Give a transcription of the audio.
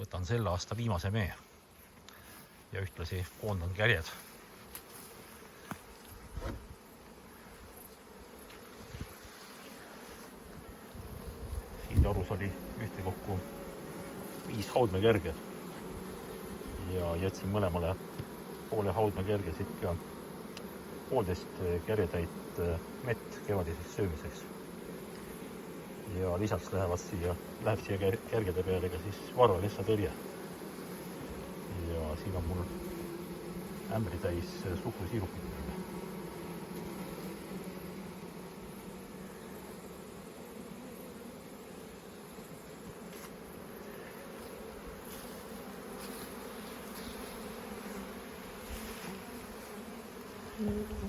Võtan selle aasta viimase mee ja ühtlasi koondan kärjed. Siin torus oli ühtekokku 5 haudmekerge ja jätsin mõlemale poole haudmekerge ikka 1,5 kerjetäit mett kevadiseks söömiseks. Ja lisaks läheb siia kergede peale ka siis varvalessatõrje. Ja siin on mul ämbri täis suhkrusiirupit. Mm-hmm.